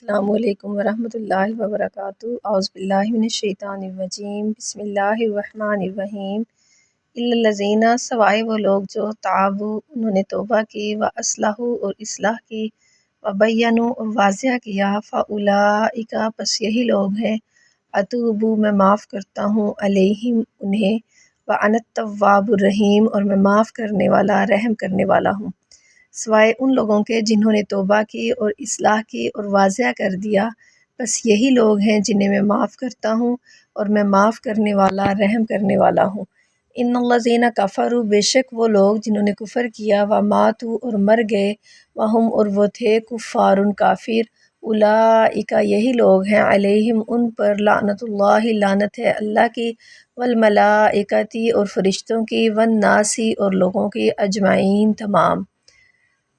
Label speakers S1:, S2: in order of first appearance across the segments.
S1: السلام علیکم ورحمۃ اللہ وبرکاتہ۔ اعوذ باللہ من الشیطان الرجیم، بسم اللہ الرحمن الرحیم۔ الا الذین، سوائے وہ لوگ جو تابوا، انہوں نے توبہ کی، واصلحوا اور اصلاح کی، وبینوا اور واضح کیا، فاولئک پس یہی لوگ ہیں، اتوب میں معاف کرتا ہوں، علیہم انہیں، وانا التواب الرحیم اور میں معاف کرنے والا رحم کرنے والا ہوں۔ سوائے ان لوگوں کے جنہوں نے توبہ کی اور اصلاح کی اور واضح کر دیا، بس یہی لوگ ہیں جنہیں میں معاف کرتا ہوں اور میں معاف کرنے والا رحم کرنے والا ہوں۔ ان الذین کفروا، بے شک وہ لوگ جنہوں نے کفر کیا، وماتوا اور مر گئے، وہم اور وہ تھے، کفار کافر، اولئک یہی لوگ ہیں، علیہم ان پر، لعنت اللہ لعنت ہے اللہ کی، والملائکۃ اور فرشتوں کی، والناس اور لوگوں کی، اجمعین تمام۔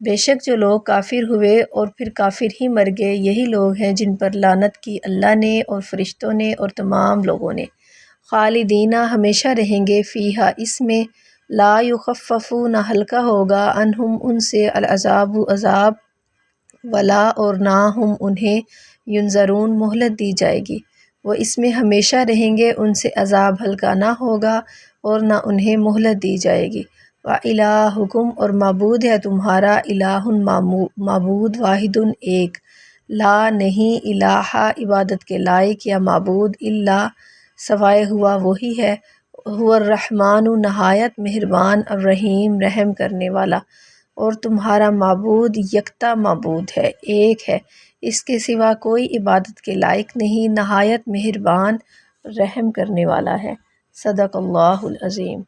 S1: بے شک جو لوگ کافر ہوئے اور پھر کافر ہی مر گئے، یہی لوگ ہیں جن پر لعنت کی اللہ نے اور فرشتوں نے اور تمام لوگوں نے، خالدین ہمیشہ رہیں گے، فیہا اس میں، لا یخفف نہ ہلکا ہوگا، عنہم ان سے، العذاب عذاب، ولا اور نہ ہم انہیں، ینظرون مہلت دی جائے گی، وہ اس میں ہمیشہ رہیں گے، ان سے عذاب ہلکا نہ ہوگا اور نہ انہیں مہلت دی جائے گی۔ وَإِلَٰهُكُمْ اور معبود ہے تمہارا، الٰہ معبود، واحد ایک، لا نہیں، الٰہ عبادت کے لائق یا معبود، الا سوائے ہوا وہی ہے، هو الرحمن نہایت مہربان، الرحیم رحم کرنے والا، اور تمہارا معبود یکتا معبود ہے، ایک ہے، اس کے سوا کوئی عبادت کے لائق نہیں، نہایت مہربان رحم کرنے والا ہے۔ صدق اللہ العظیم۔